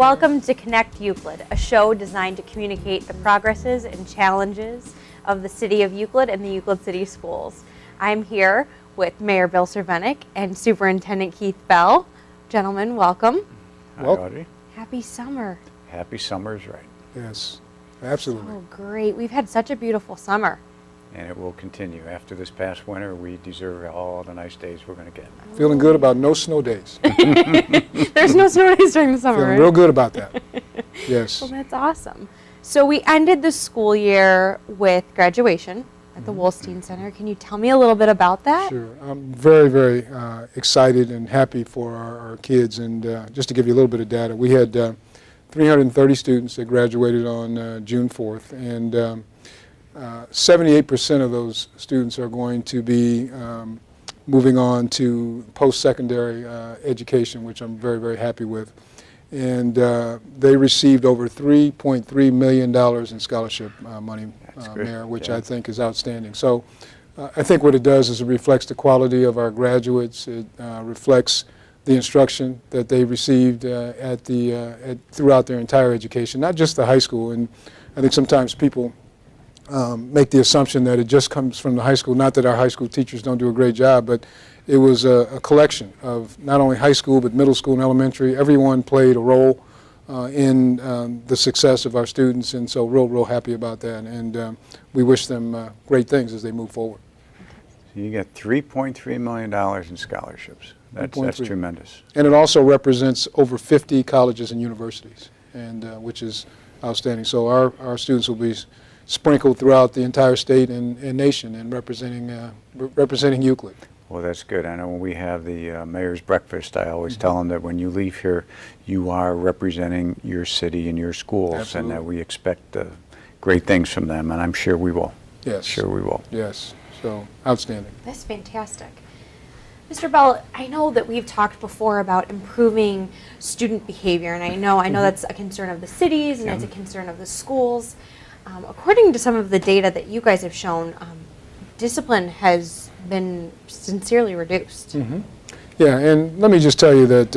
Welcome to Connect Euclid, a show designed to communicate the progresses and challenges of the city of Euclid and the Euclid City Schools. I'm here with Mayor Bill Cervenik and Superintendent Keith Bell. Gentlemen, welcome. Hi, Audrey. Happy summer. Happy summer is right. Yes, absolutely. Oh, great. We've had such a beautiful summer. And it will continue. After this past winter, we deserve all the nice days we're going to get. Feeling good about no snow days. There's no snow days during the summer, Feeling right? real good about that. Yes. Well, that's awesome. So we ended the school year with graduation at the Wolstein Center. Can you tell me a little bit about that? Sure. I'm very, very excited and happy for our kids. And just to give you a little bit of data, we had 330 students that graduated on June 4th. And 78% of those students are going to be moving on to post-secondary education, which I'm very, very happy with. And they received over $3.3 million in scholarship money, Mayor, which I think is outstanding. So I think what it does is it reflects the quality of our graduates. It reflects the instruction that they received throughout their entire education, not just the high school. And I think sometimes people make the assumption that it just comes from the high school. Not that our high school teachers don't do a great job, but it was a collection of not only high school, but middle school and elementary. Everyone played a role in the success of our students, and so real happy about that. And we wish them great things as they move forward. So you get $3.3 million in scholarships. That's tremendous. And it also represents over 50 colleges and universities, and which is outstanding. So our students will be sprinkled throughout the entire state and nation and representing Euclid. Well, that's good. I know when we have the mayor's breakfast, I always tell them that when you leave here, you are representing your city and your schools. Absolutely. And that we expect great things from them, and I'm sure we will. Yes. Sure we will. Yes. So outstanding. That's fantastic. Mr. Bell, I know that we've talked before about improving student behavior, and I know that's a concern of the cities and it's a concern of the schools. According to some of the data that you guys have shown, discipline has been sincerely reduced. Yeah, and let me just tell you that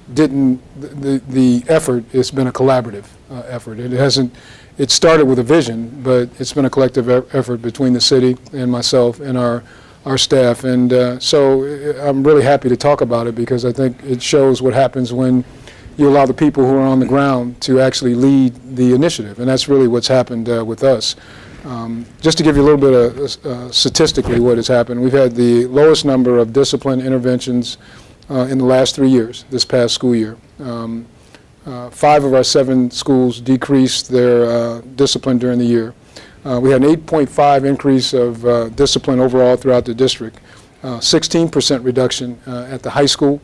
the effort has been a collaborative effort. It started with a vision, but it's been a collective effort between the city and myself and our staff. And so I'm really happy to talk about it because I think it shows what happens when you allow the people who are on the ground to actually lead the initiative, and that's really what's happened with us. Just to give you a little bit of statistically what has happened, we've had the lowest number of discipline interventions in the last 3 years, this past school year. 5 of our 7 schools decreased their discipline during the year. We had an 8.5 increase of discipline overall throughout the district, 16% reduction at the high school,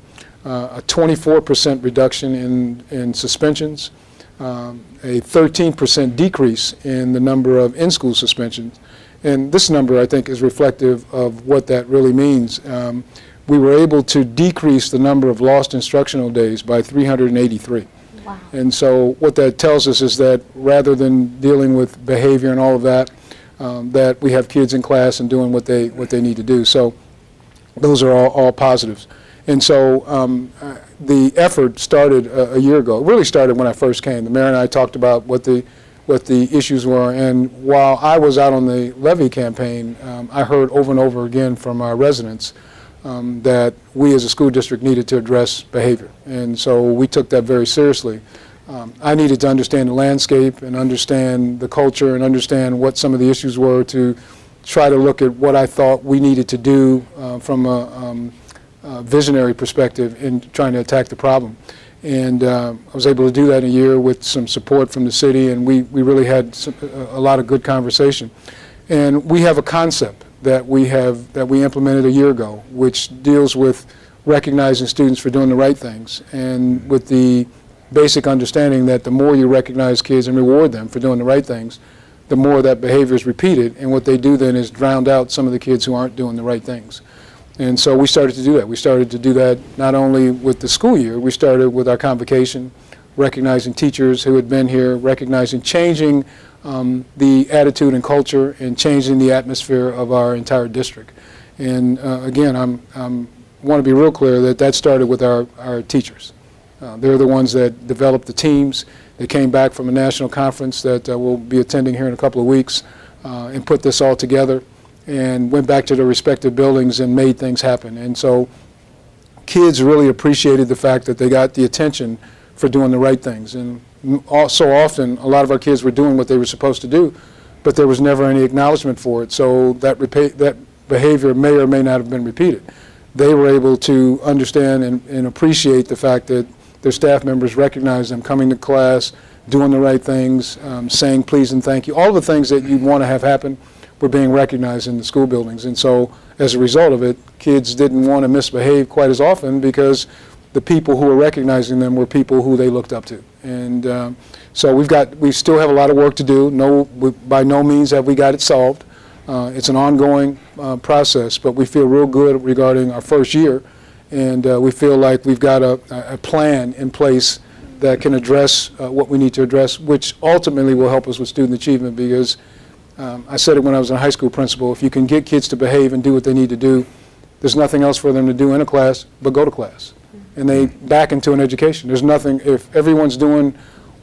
a 24% reduction in suspensions, a 13% decrease in the number of in-school suspensions. And this number, I think, is reflective of what that really means. We were able to decrease the number of lost instructional days by 383. Wow. And so what that tells us is that rather than dealing with behavior and all of that, that we have kids in class and doing what they need to do. So those are all positives. And so the effort started a year ago. It really started when I first came. The mayor and I talked about what the issues were, and while I was out on the levy campaign, I heard over and over again from our residents that we as a school district needed to address behavior. And so we took that very seriously. I needed to understand the landscape and understand the culture and understand what some of the issues were to try to look at what I thought we needed to do from a visionary perspective in trying to attack the problem. And I was able to do that in a year with some support from the city, and we really had a lot of good conversation. And we have a concept that we implemented a year ago, which deals with recognizing students for doing the right things, and with the basic understanding that the more you recognize kids and reward them for doing the right things, the more that behavior is repeated, and what they do then is drown out some of the kids who aren't doing the right things. And so we started to do that. We started to do that not only with the school year, we started with our convocation, recognizing teachers who had been here, recognizing changing the attitude and culture and changing the atmosphere of our entire district. And again, I want to be real clear that started with our teachers. They're the ones that developed the teams. They came back from a national conference that we'll be attending here in a couple of weeks and put this all together and went back to their respective buildings and made things happen. And so kids really appreciated the fact that they got the attention for doing the right things. And so often, a lot of our kids were doing what they were supposed to do, but there was never any acknowledgement for it. So that behavior may or may not have been repeated. They were able to understand and appreciate the fact that their staff members recognized them coming to class, doing the right things, saying please and thank you. All the things that you'd want to have happen were being recognized in the school buildings. And so as a result of it, kids didn't want to misbehave quite as often because the people who were recognizing them were people who they looked up to. And so we still have a lot of work to do. By no means have we got it solved. It's an ongoing process, but we feel real good regarding our first year. And we feel like we've got a plan in place that can address what we need to address, which ultimately will help us with student achievement because I said it when I was a high school principal, if you can get kids to behave and do what they need to do, there's nothing else for them to do in a class but go to class. And they back into an education. There's nothing, if everyone's doing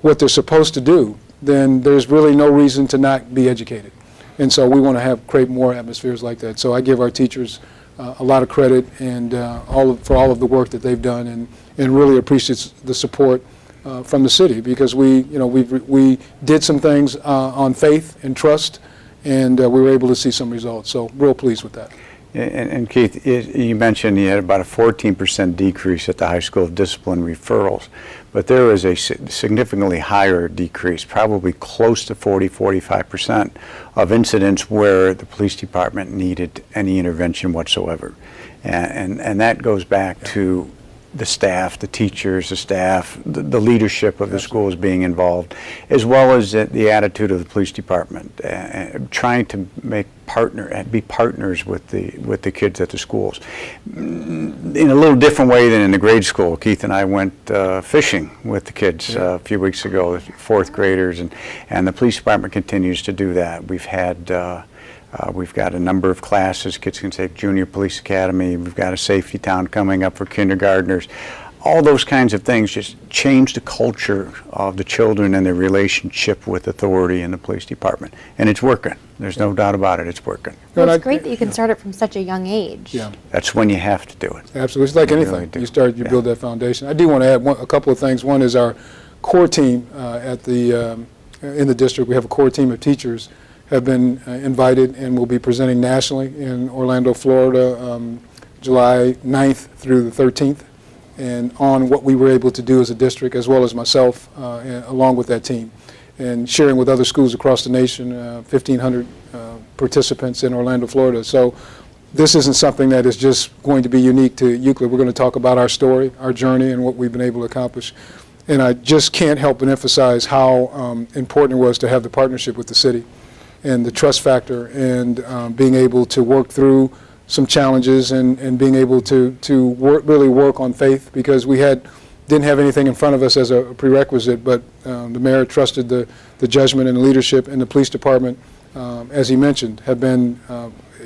what they're supposed to do, then there's really no reason to not be educated. And so we want to create more atmospheres like that. So I give our teachers a lot of credit and for all of the work that they've done and really appreciate the support from the city because we did some things on faith and trust and we were able to see some results. So real pleased with that. And Keith, you mentioned you had about a 14% decrease at the high school of discipline referrals, but there was a significantly higher decrease, probably close to 45% of incidents where the police department needed any intervention whatsoever. And that goes back to the staff, the teachers, the staff, the leadership of the schools being involved, as well as the attitude of the police department, trying to be partners with the kids at the schools. In a little different way than in the grade school. Keith and I went fishing with the kids a few weeks ago, fourth graders, and the police department continues to do that. We've got a number of classes. Kids can take Junior Police Academy. We've got a Safety Town coming up for kindergartners. All those kinds of things just change the culture of the children and their relationship with authority in the police department. And it's working. There's no doubt about it. It's working. Well, it's great that you can start it from such a young age. Yeah. That's when you have to do it. Absolutely. It's like anything. Really you build that foundation. I do want to add a couple of things. One is our core team in the district. We have a core team of teachers have been invited and will be presenting nationally in Orlando, Florida, July 9th through the 13th, and on what we were able to do as a district, as well as myself, along with that team, and sharing with other schools across the nation, 1,500 participants in Orlando, Florida. So this isn't something that is just going to be unique to Euclid. We're going to talk about our story, our journey, and what we've been able to accomplish. And I just can't help but emphasize how important it was to have the partnership with the city and the trust factor and being able to work through some challenges and being able to really work on faith because we didn't have anything in front of us as a prerequisite, but the mayor trusted the judgment and the leadership, and the police department, as he mentioned, have been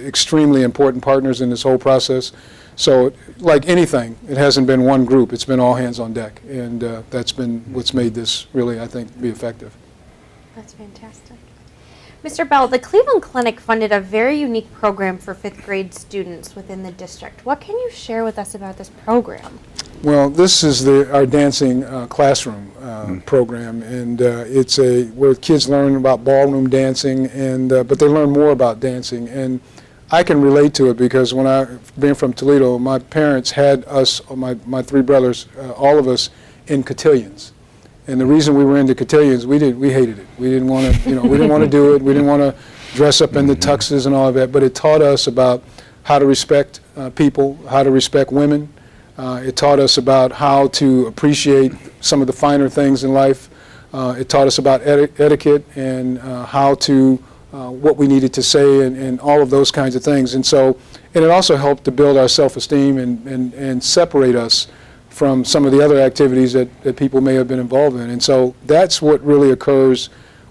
extremely important partners in this whole process. So like anything, it hasn't been one group, it's been all hands on deck, and that's been what's made this really, I think, be effective. That's fantastic. Mr. Bell, the Cleveland Clinic funded a very unique program for fifth grade students within the district. What can you share with us about this program? Well, this is our dancing classroom program, and it's where kids learn about ballroom dancing, but they learn more about dancing. And I can relate to it because being from Toledo, my parents had us, my three brothers, all of us in cotillions. And the reason we were into cotillions, we hated it. We didn't want to, we didn't want to do it. We didn't want to dress up in the tuxes and all of that. But it taught us about how to respect people, how to respect women. It taught us about how to appreciate some of the finer things in life. It taught us about etiquette and what we needed to say and all of those kinds of things. And it also helped to build our self-esteem and separate us from some of the other activities that people may have been involved in. And so that's what really occurs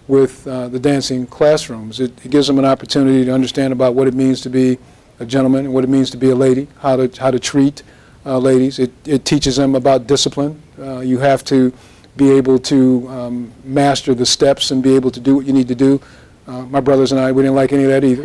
with the dancing classrooms. It gives them an opportunity to understand about what it means to be a gentleman and what it means to be a lady, how to treat ladies. It teaches them about discipline. You have to be able to master the steps and be able to do what you need to do. My brothers and I, we didn't like any of that either.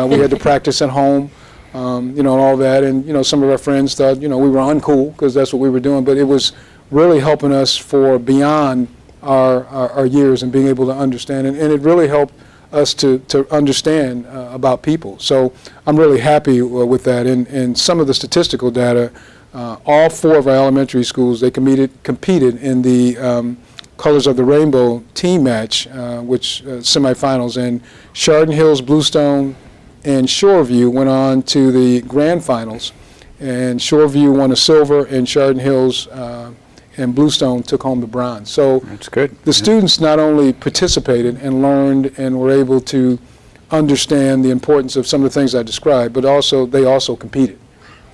We had to practice at home, and all that. And, some of our friends thought, we were uncool because that's what we were doing. But it was really helping us for beyond our years and being able to understand. And it really helped us to understand about people. So I'm really happy with that. And some of the statistical data, all 4 of our elementary schools, they competed in the Colors of the Rainbow team match, which semifinals, and Chardon Hills, Bluestone, and Shoreview went on to the grand finals, and Shoreview won a silver, and Chardon Hills and Bluestone took home the bronze. So that's good. The students not only participated and learned and were able to understand the importance of some of the things I described, but they also competed.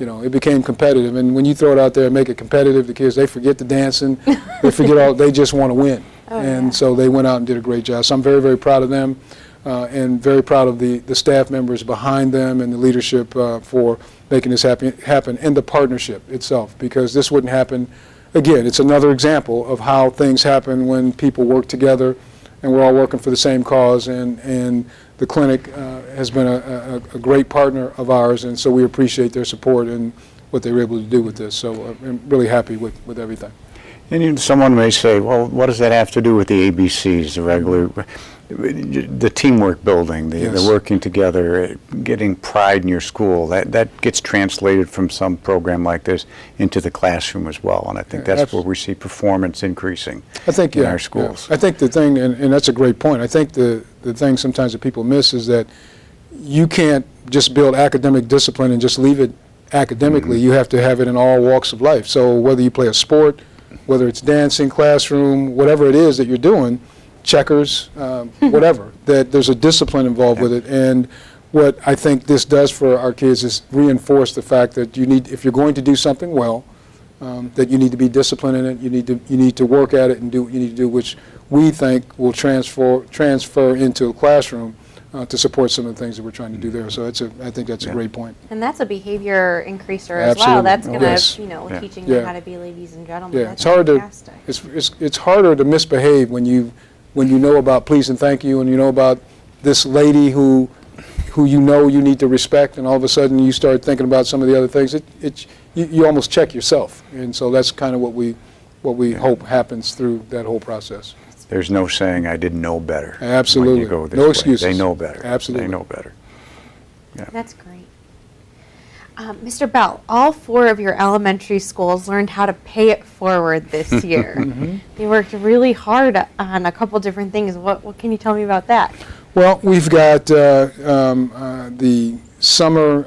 It became competitive, and when you throw it out there and make it competitive, the kids, they forget the dancing, they just want to win. So they went out and did a great job. So I'm very, very proud of them, and very proud of the staff members behind them and the leadership for making this happen, and the partnership itself, because this wouldn't happen. Again, it's another example of how things happen when people work together and we're all working for the same cause, and the clinic has been a great partner of ours, and so we appreciate their support and what they were able to do with this. So I'm really happy with everything. And someone may say, well, what does that have to do with the ABCs, the teamwork building, the working together, getting pride in your school? That gets translated from some program like this into the classroom as well, and I think that's where we see performance increasing in our schools. I think the thing, and that's a great point, I think the thing sometimes that people miss is that you can't just build academic discipline and just leave it academically. You have to have it in all walks of life. So whether you play a sport, whether it's dancing, classroom, whatever it is that you're doing, checkers, whatever, that there's a discipline involved with it. And what I think this does for our kids is reinforce the fact that if you're going to do something well, that you need to be disciplined in it. You need to work at it and do what you need to do, which we think will transfer into a classroom to support some of the things that we're trying to do there. So I think that's a great point. And that's a behavior increaser as Absolutely. well. That's going to, teaching them how to be ladies and gentlemen. Yeah, that's it's hard fantastic. it's harder to misbehave when you know about please and thank you, and you know about this lady who you need to respect, and all of a sudden you start thinking about some of the other things. You almost check yourself, and so that's kind of what we hope happens through that whole process. There's no saying I didn't know better. Absolutely. When you go this No way. excuses. They know better. Absolutely. They know better. Yeah. That's great. Mr. Bell, all 4 of your elementary schools learned how to pay it forward this year. They worked really hard on a couple different things. What can you tell me about that? Well, we've got the summer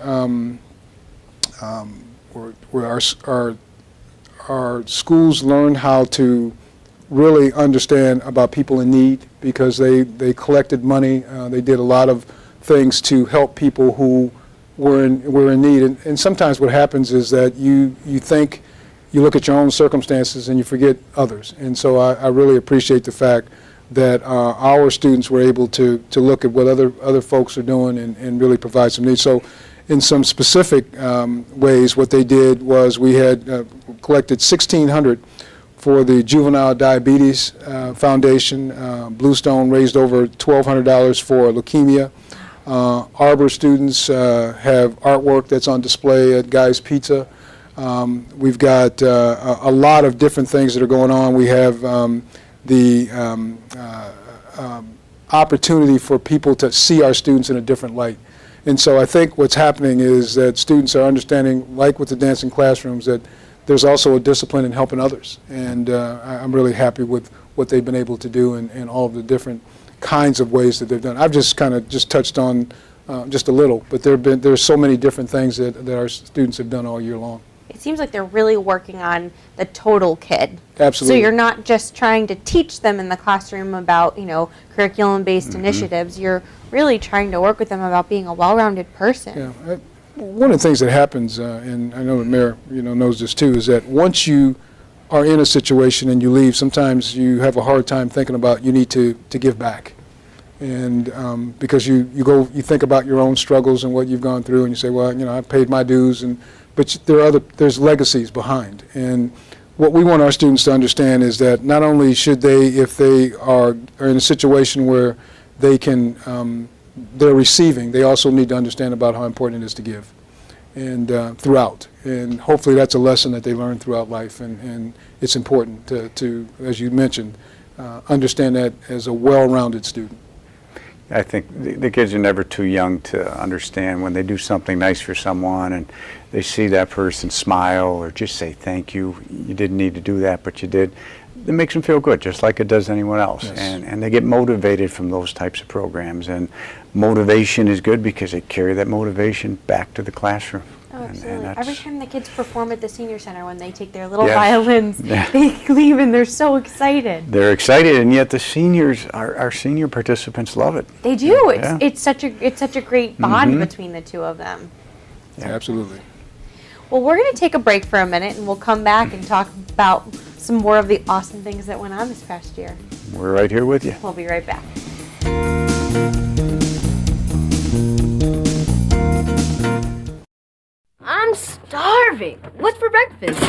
where our schools learn how to really understand about people in need, because they collected money. They did a lot of things to help people who were in need. And sometimes what happens is that you look at your own circumstances and you forget others. And so I really appreciate the fact that our students were able to look at what other folks are doing and really provide some needs. So in some specific ways, what they did was we had collected $1,600 for the Juvenile Diabetes Foundation. Bluestone raised over $1,200 for leukemia. Arbor students have artwork that's on display at Guy's Pizza. We've got a lot of different things that are going on. We have the opportunity for people to see our students in a different light. And so I think what's happening is that students are understanding, like with the dancing classrooms, that there's also a discipline in helping others. And I'm really happy with what they've been able to do and all of the different kinds of ways that they've done. I've just kind of touched on just a little, but there's so many different things that our students have done all year long. It seems like they're really working on the total kid. Absolutely. So you're not just trying to teach them in the classroom about, curriculum-based initiatives. You're really trying to work with them about being a well-rounded person. Yeah. One of the things that happens, and I know the mayor, knows this too, is that once you are in a situation and you leave, sometimes you have a hard time thinking about you need to give back. And because you think about your own struggles and what you've gone through, and you say, well, I paid my dues and but there's legacies behind. And what we want our students to understand is that not only should they, if they are in a situation where they're receiving, they also need to understand about how important it is to give, and throughout. And hopefully that's a lesson that they learn throughout life, and it's important to, as you mentioned, understand that as a well-rounded student. I think the kids are never too young to understand when they do something nice for someone and they see that person smile or just say thank you. You didn't need to do that, but you did. It makes them feel good, just like it does anyone else. Yes. And they get motivated from those types of programs. And motivation is good because they carry that motivation back to the classroom. Oh, And absolutely. that's- Every time the kids perform at the senior center, when they take their little Yes. violins, Yeah. they leave and they're so excited. They're excited, and yet the seniors, our senior participants love it. They do. Yeah. It's such a great bond between the two of them. Yeah, absolutely. Well, we're going to take a break for a minute, and we'll come back and talk about some more of the awesome things that went on this past year. We're right here with you. We'll be right back. I'm starving. What's for breakfast?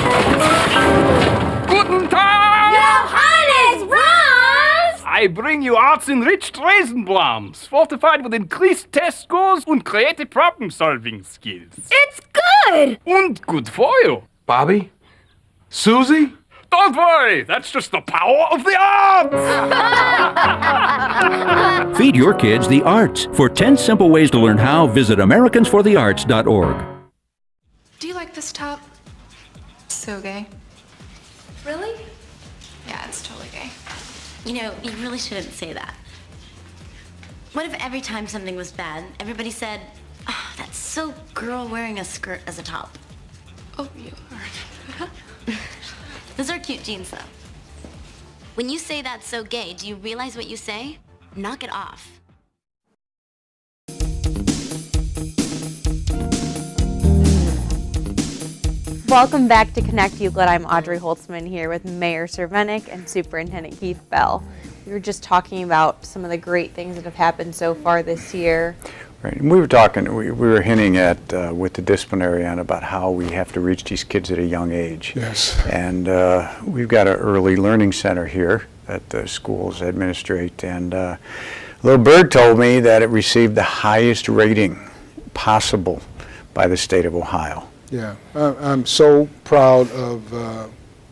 Guten Tag! Johannes, Franz! I bring you arts-enriched Raisinblums, fortified with increased test scores and creative problem-solving skills. It's good! And good for you. Bobby? Susie? Don't worry, that's just the power of the arts! Feed your kids the arts. For 10 simple ways to learn how, visit americansforthearts.org. Do you like this top? So gay. Really? Yeah, it's totally gay. You know, you really shouldn't say that. What if every time something was bad, everybody said, oh, that's so girl wearing a skirt as a top? Oh, you are. Those are cute jeans, though. When you say that's so gay, do you realize what you say? Knock it off. Welcome back to Connect Euclid. I'm Audrey Holtzman here with Mayor Cervenik and Superintendent Keith Bell. We were just talking about some of the great things that have happened so far this year. Right, and we were talking, we were hinting at, with the disciplinarian about how we have to reach these kids at a young age. Yes. And we've got an early learning center here that the schools administrate, and Little Bird told me that it received the highest rating possible by the state of Ohio. Yeah, I'm so proud of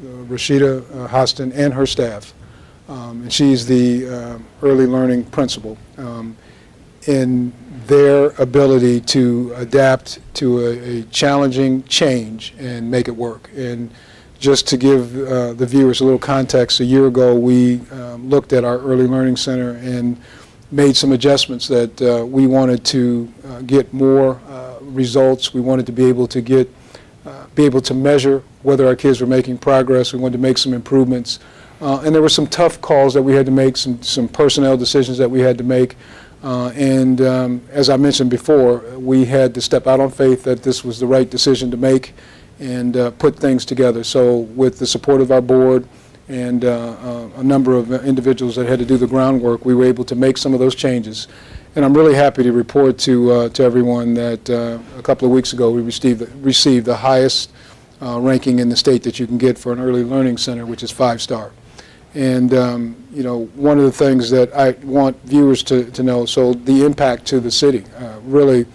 Rashida Hostin and her staff. And she's the early learning principal. In their ability to adapt to a challenging change and make it work. And just to give the viewers a little context, a year ago we looked at our early learning center and made some adjustments that we wanted to get more results. We wanted to be able to measure whether our kids were making progress. We wanted to make some improvements. And there were some tough calls that we had to make, some personnel decisions that we had to make. As I mentioned before, we had to step out on faith that this was the right decision to make and put things together. So with the support of our board and a number of individuals that had to do the groundwork, we were able to make some of those changes. And I'm really happy to report to everyone that a couple of weeks ago we received the highest ranking in the state that you can get for an early learning center, which is 5-star. And you know, one of the things that I want viewers to know, so the impact to the city, really,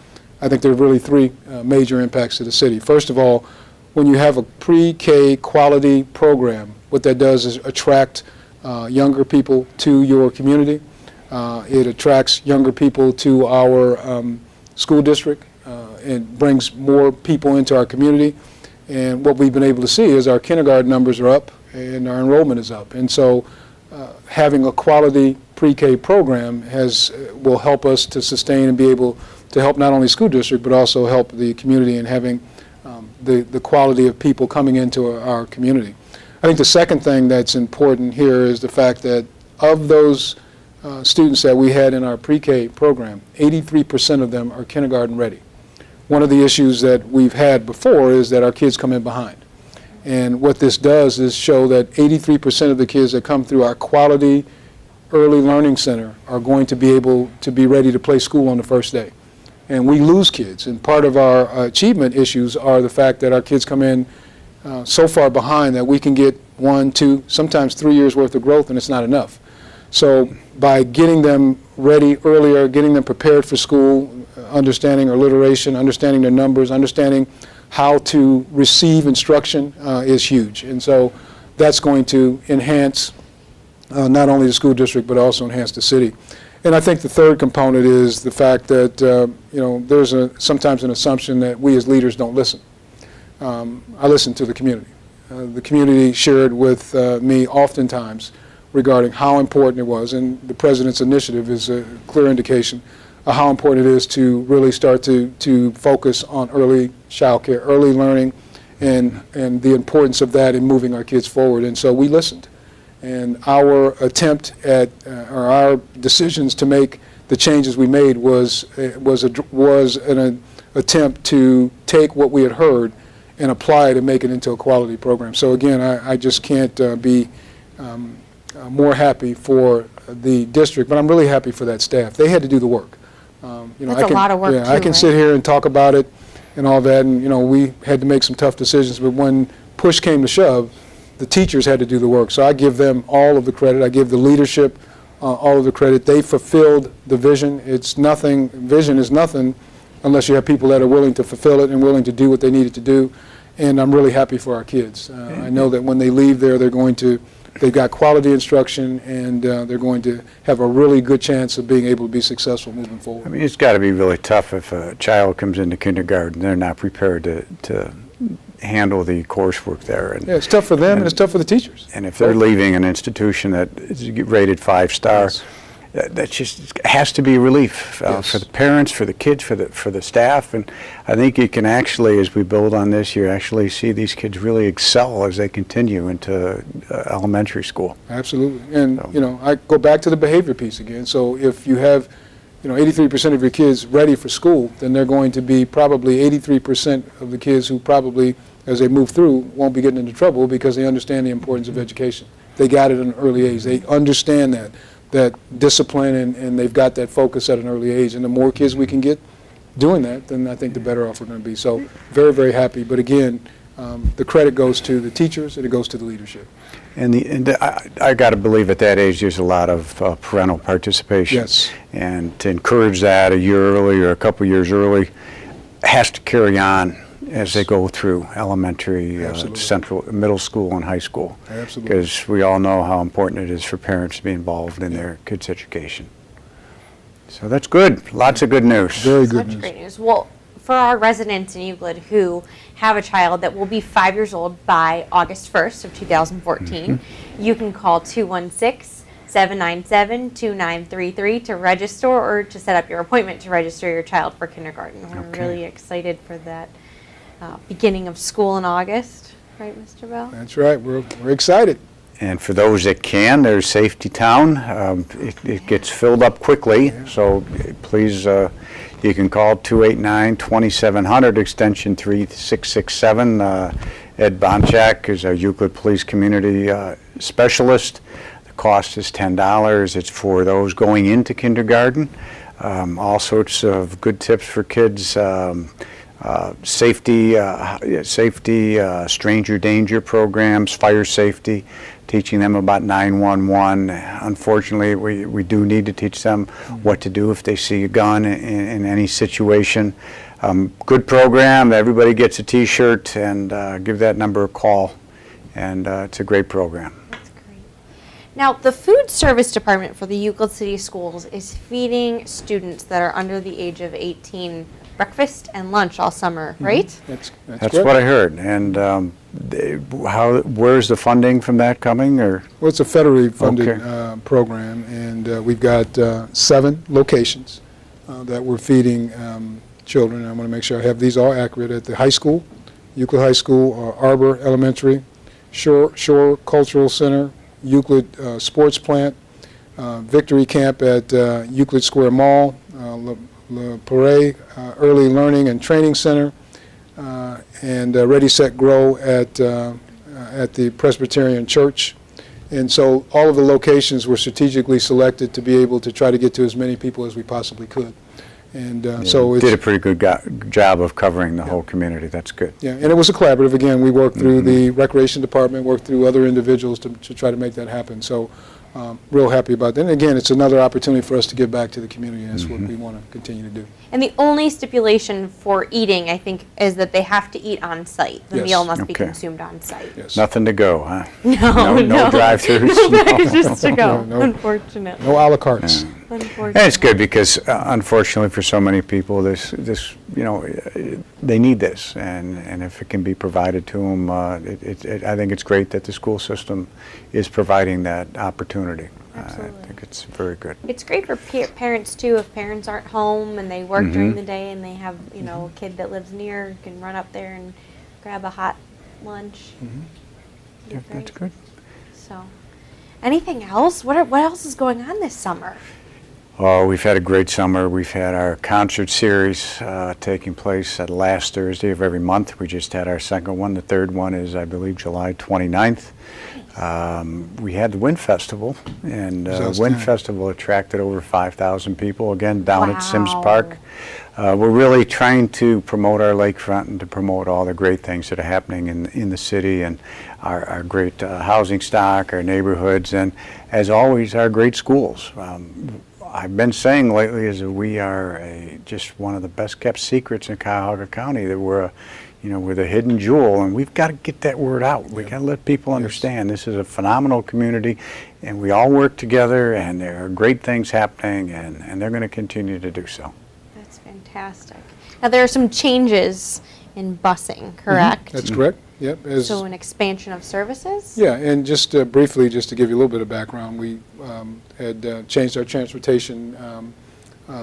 I think there are really three major impacts to the city. First of all, when you have a pre-K quality program, what that does is attract younger people to your community. It attracts younger people to our school district. It brings more people into our community. And what we've been able to see is our kindergarten numbers are up and our enrollment is up. And so having a quality pre-K program will help us to sustain and be able to help not only school district but also help the community in having the quality of people coming into our community. I think the second thing that's important here is the fact that of those students that we had in our pre-K program, 83% of them are kindergarten ready. One of the issues that we've had before is that our kids come in behind. And what this does is show that 83% of the kids that come through our quality early learning center are going to be able to be ready to play school on the first day. and we lose kids. And part of our achievement issues are the fact that our kids come in so far behind that we can get 1, 2, sometimes 3 years worth of growth, and it's not enough. So by getting them ready earlier, getting them prepared for school, understanding alliteration, understanding their numbers, understanding how to receive instruction is huge. And so that's going to enhance not only the school district but also enhance the city. And I think the third component is the fact that there's sometimes an assumption that we as leaders don't listen. I listen to the community. The community shared with me oftentimes regarding how important it was, and the President's initiative is a clear indication of how important it is to really start to focus on early child care, early learning, and the importance of that in moving our kids forward. And so we listened. And our attempt at, or our decisions to make the changes we made was an attempt to take what we had heard and apply it and make it into a quality program. So again, I just can't be more happy for the district, but I'm really happy for that staff. They had to do the work. That's a lot of work, yeah, too, I can right? sit here and talk about it and all that, and we had to make some tough decisions, but when push came to shove, the teachers had to do the work. So I give them all of the credit. I give the leadership all of the credit. They fulfilled the vision. Vision is nothing unless you have people that are willing to fulfill it and willing to do what they needed to do. And I'm really happy for our kids. I know that when they leave there, they've got quality instruction, and they're going to have a really good chance of being able to be successful moving forward. I mean, it's got to be really tough if a child comes into kindergarten, they're not prepared to handle the coursework there. And, yeah, it's tough for them, and it's tough for the teachers. And if they're leaving an institution that is rated 5-star, Yes. that just has to be a relief Yes. for the parents, for the kids, for the staff. And I think you can actually, as we build on this, you actually see these kids really excel as they continue into elementary school. Absolutely. And, I go back to the behavior piece again. So if you have, 83% of your kids ready for school, then they're going to be probably 83% of the kids who probably, as they move through, won't be getting into trouble because they understand the importance of education. They got it at an early age. They understand that discipline, and they've got that focus at an early age. And the more kids we can get doing that, then I think the better off we're going to be. So very, very happy. But again, the credit goes to the teachers and it goes to the leadership. And I got to believe at that age there's a lot of parental participation. Yes. And to encourage that a year early or a couple years early has to carry on as they go through elementary, middle school, and high school. Absolutely. Because we all know how important it is for parents to be involved in their kids' education. So that's good. Lots of good news. Very good Such news. great news. Well, for our residents in Euclid who have a child that will be 5 years old by August 1st of 2014, you can call 216-797-2933 to register or to set up your appointment to register your child for kindergarten. We're really excited for that beginning of school in August. Right, Mr. Bell? That's right. We're excited. And for those that can, there's Safety Town. It gets filled up quickly, so please, you can call 289-2700, extension 3667. Ed Bonchak is our Euclid Police Community Specialist. The cost is $10. It's for those going into kindergarten. All sorts of good tips for kids. Safety, stranger danger programs, fire safety, teaching them about 911. Unfortunately, we do need to teach them what to do if they see a gun in any situation. Good program. Everybody gets a T-shirt, and give that number a call. And it's a great program. That's great. Now, the food service department for the Euclid City Schools is feeding students that are under the age of 18 breakfast and lunch all summer, right? That's That's what I heard. And where's the funding from that coming? Or Well, it's a federally funded Okay. program, and we've got 7 locations that we're feeding children. I want to make sure I have these all accurate. At the high school, Euclid High School, Arbor Elementary, Shore Cultural Center, Euclid Sports Plant, Victory Camp at Euclid Square Mall, Le Paray Early Learning and Training Center, and Ready, Set, Grow at the Presbyterian Church. And so all of the locations were strategically selected to be able to try to get to as many people as we possibly could. And so did a pretty good job of covering the whole community. That's good. Yeah, and it was a collaborative. Again, we worked through the recreation department, worked through other individuals to try to make that happen. So real happy about that. And again, it's another opportunity for us to give back to the community, and that's what we want to continue to do. And the only stipulation for eating, I think, is that they have to eat on site. The Yes. meal must be Okay. consumed on site. Yes. Nothing to go, huh? No, No drive-throughs. No packages to go, No. unfortunately. No a la cartes. Unfortunately. And it's good because, unfortunately, for so many people, they need this, and if it can be provided to them, I think it's great that the school system is providing that opportunity. Absolutely. I think it's very good. It's great for parents too. If parents aren't home and they work during the day and they have, a kid that lives near, you can run up there and grab a hot lunch. Yeah, that's good. So, anything else? What else is going on this summer? Oh, we've had a great summer. We've had our concert series taking place at last Thursday of every month. We just had our second one. The third one is, I believe, July 29th. We had the Wind Festival, and Wind Festival attracted over 5,000 people, again, down at Sims Park. We're really trying to promote our lakefront and to promote all the great things that are happening in the city, and our great housing stock, our neighborhoods, and as always, our great schools. I've been saying lately is that we are just one of the best kept secrets in Cuyahoga County, that we're the hidden jewel, and we've got to get that word out. We've got to let people understand this is a phenomenal community, and we all work together, and there are great things happening, and they're going to continue to do so. That's fantastic. Now, there are some changes in busing, correct? That's correct. Yep. So an expansion of services? Yeah, and just briefly, just to give you a little bit of background, we had changed our transportation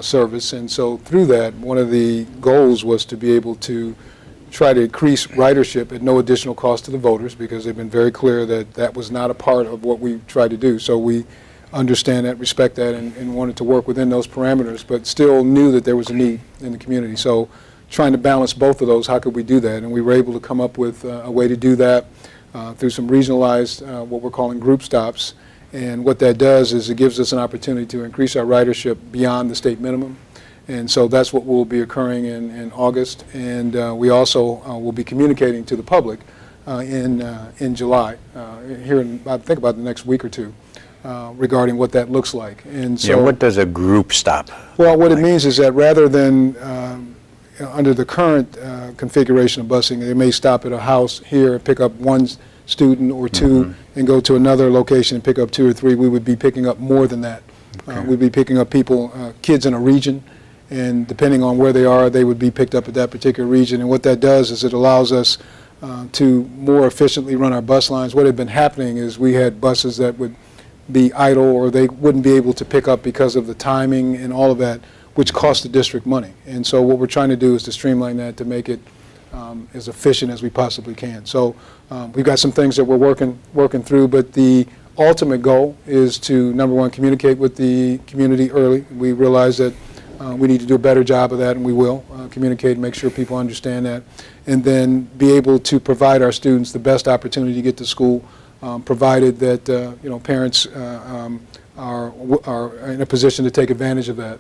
service, and so through that, one of the goals was to be able to try to increase ridership at no additional cost to the voters, because they've been very clear that that was not a part of what we tried to do. So we understand that, respect that, and wanted to work within those parameters, but still knew that there was a need in the community. So trying to balance both of those, how could we do that? And we were able to come up with a way to do that through some regionalized, what we're calling group stops. And what that does is it gives us an opportunity to increase our ridership beyond the state minimum. And so that's what will be occurring in August. And we also will be communicating to the public in July, here in, I think, about the next week or two, regarding what that looks like. And so, Yeah, what does a group stop? Well, what it means is that rather than under the current configuration of busing, they may stop at a house here and pick up one student or two and go to another location and pick up 2 or 3. We would be picking up more than that. We'd be picking up kids in a region, and depending on where they are, they would be picked up at that particular region. And what that does is it allows us to more efficiently run our bus lines. What had been happening is we had buses that would be idle, or they wouldn't be able to pick up because of the timing and all of that, which cost the district money. And so what we're trying to do is to streamline that to make it as efficient as we possibly can. So we've got some things that we're working through, but the ultimate goal is to, number one, communicate with the community early. We realize that we need to do a better job of that, and we will communicate and make sure people understand that, and then be able to provide our students the best opportunity to get to school, provided that parents are in a position to take advantage of that.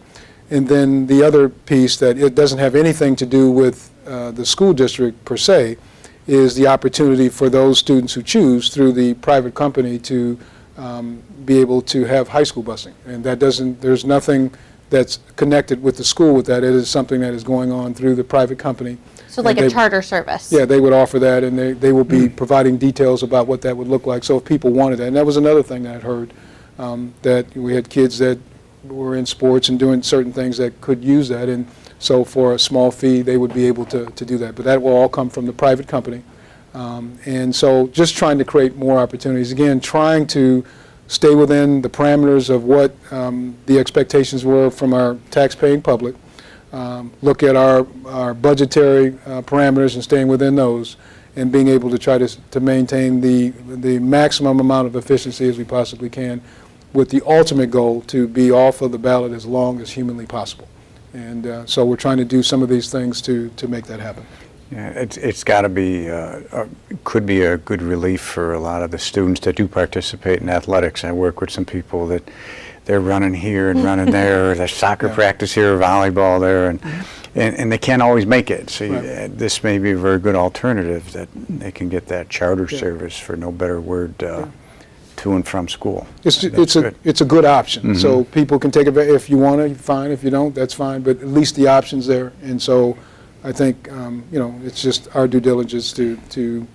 And then the other piece that it doesn't have anything to do with the school district per se is the opportunity for those students who choose through the private company to be able to have high school busing. And that there's nothing that's connected with the school with that. It is something that is going on through the private company. So like a charter service? Yeah, they would offer that, and they will be providing details about what that would look like. So if people wanted that, and that was another thing that I'd heard, that we had kids that were in sports and doing certain things that could use that, and so for a small fee they would be able to do that. But that will all come from the private company. And so just trying to create more opportunities. Again, trying to stay within the parameters of what the expectations were from our tax-paying public, look at our budgetary parameters and staying within those, and being able to try to maintain the maximum amount of efficiency as we possibly can, with the ultimate goal to be off of the ballot as long as humanly possible. And so we're trying to do some of these things to make that happen. Yeah, it's got to be, could be a good relief for a lot of the students that do participate in athletics. I work with some people that they're running here and running there, there's soccer practice here, volleyball there, and they can't always make it. So this may be a very good alternative that they can get that charter service, for no better word, to and from school. It's a good option. So people can take it if you want to, fine. If you don't, that's fine. But at least the option's there. And so I think it's just our due diligence to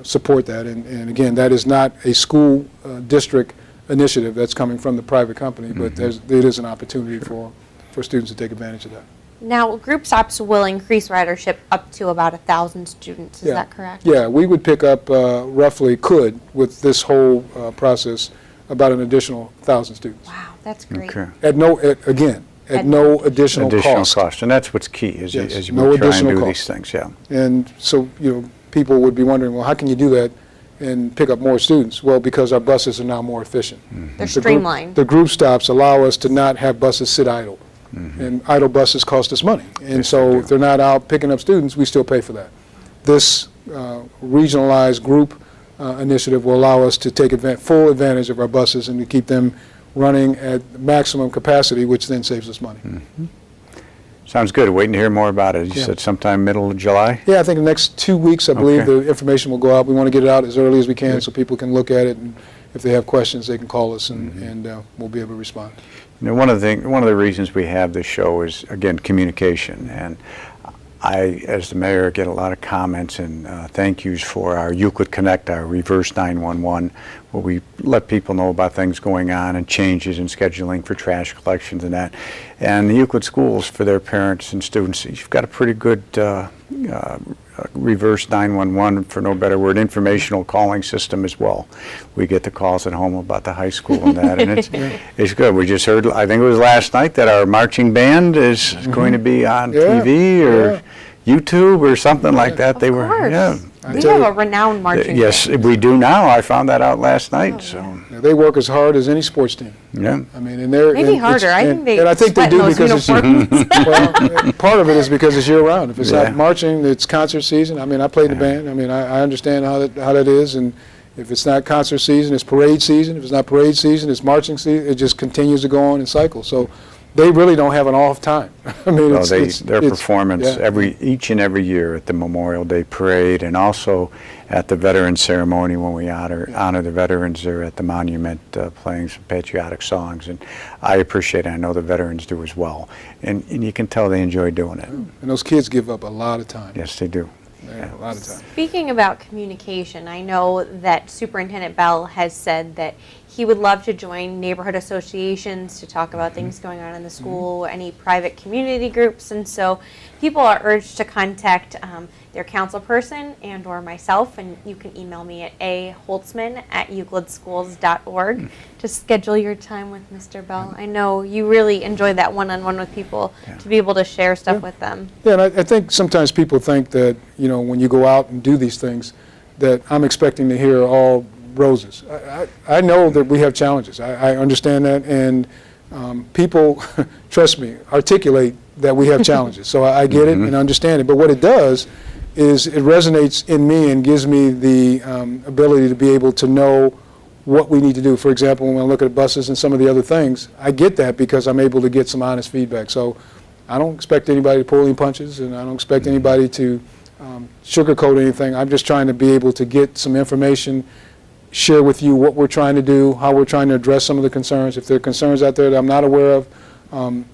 support that. And again, that is not a school district initiative that's coming from the private company, but it is an opportunity for students to take advantage of that. Now, group stops will increase ridership up to about 1,000 students. Is that correct? Yeah, we would pick up could with this whole process, about an additional 1,000 students. Wow, that's great. Okay. At no additional cost. And that's what's key, as you no try and do additional these things, And so, people would be wondering, well, how can you do that and pick up more students? Well, because our buses are now more efficient. They're streamlined. The group stops allow us to not have buses sit idle. And idle buses cost us money. And so if they're not out picking up students, we still pay for that. This regionalized group initiative will allow us to take full advantage of our buses and to keep them running at maximum capacity, which then saves us money. Sounds good. Waiting to hear more about it. You said sometime middle of July? Yeah, I think in the next 2 weeks, I believe, the information will go out. We want to get it out as early as we can so people can look at it, and if they have questions, they can call us, and we'll be able to respond. One of the reasons we have this show is, again, communication. And I, as the mayor, get a lot of comments and thank yous for our Euclid Connect, our reverse 911, where we let people know about things going on and changes in scheduling for trash collections and that. And the Euclid schools, for their parents and students, you've got a pretty good reverse 911, for no better word, informational calling system as well. We get the calls at home about the high school and that, and it's good. We just heard, I think it was last night, that our marching band is going to be on TV or YouTube or something like that. Of course. We have a renowned marching Yes, band. we do now. I found that out last night. So they work as hard as any sports team. Yeah. I mean, and they're maybe harder. I think they do those because well, part of it is because it's year round. If it's not marching, it's concert season. I mean, I played in the band. I mean, I understand how that is, and if it's not concert season, it's parade season. If it's not parade season, it's marching season. It just continues to go on in cycles. So they really don't have an off time. I mean, their performance each and every year at the Memorial Day Parade, and also at the Veterans Ceremony when we honor the veterans there at the monument, playing some patriotic songs. And I appreciate it. I know the veterans do as well. And you can tell they enjoy doing it. And those kids give up a lot of time. Yes, they do. A lot of time. Speaking about communication, I know that Superintendent Bell has said that he would love to join neighborhood associations to talk about things going on in the school, any private community groups, and so people are urged to contact their council person and or myself, and you can email me at aholtzman@euclidschools.org to schedule your time with Mr. Bell. I know you really enjoy that one-on-one with people, to be able to share stuff with them. Yeah, and I think sometimes people think that, when you go out and do these things, that I'm expecting to hear all roses. I know that we have challenges. I understand that, and people, trust me, articulate that we have challenges. So I get it and understand it. But what it does is it resonates in me and gives me the ability to be able to know what we need to do. For example, when I look at buses and some of the other things, I get that because I'm able to get some honest feedback. So I don't expect anybody to pull any punches, and I don't expect anybody to sugarcoat anything. I'm just trying to be able to get some information, share with you what we're trying to do, how we're trying to address some of the concerns. If there are concerns out there that I'm not aware of,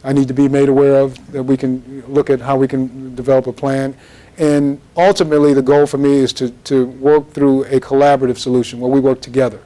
I need to be made aware of, that we can look at how we can develop a plan. And ultimately, the goal for me is to work through a collaborative solution where we work together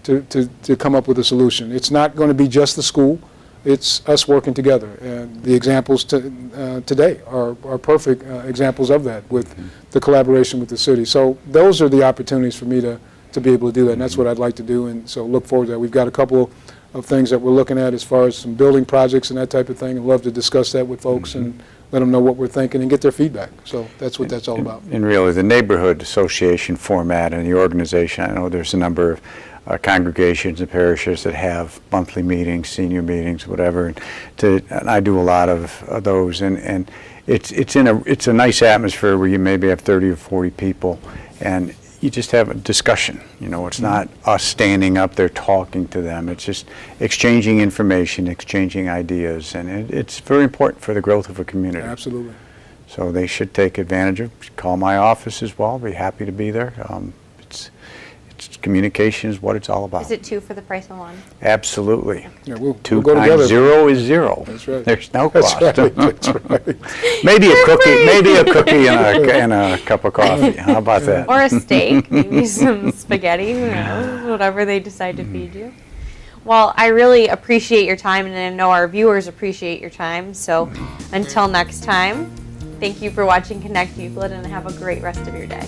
to come up with a solution. It's not going to be just the school. It's us working together. And the examples today are perfect examples of that, with the collaboration with the city. So those are the opportunities for me to be able to do that, and that's what I'd like to do, and so look forward to that. We've got a couple of things that we're looking at as far as some building projects and that type of thing. I'd love to discuss that with folks and let them know what we're thinking and get their feedback. So that's what that's all about. And really, the neighborhood association format and the organization, I know there's a number of congregations and parishes that have monthly meetings, senior meetings, whatever, and I do a lot of those, and it's a nice atmosphere where you maybe have 30 or 40 people, and you just have a discussion. You know, it's not us standing up there talking to them. It's just exchanging information, exchanging ideas, and it's very important for the growth of a community. Absolutely. So they should take advantage of. Call my office as well. Be happy to be there. It's communication is what it's all about. Is it 2 for the price of 1? Absolutely. Yeah, we'll 2 go times together. 0 is 0. That's right. There's no That's cost. right. That's right. Maybe a cookie. Maybe a cookie and a cup of coffee. How about that? Or a steak, maybe some spaghetti, who knows, whatever they decide to feed you. Well, I really appreciate your time, and I know our viewers appreciate your time. So until next time, thank you for watching Connect Euclid, and have a great rest of your day.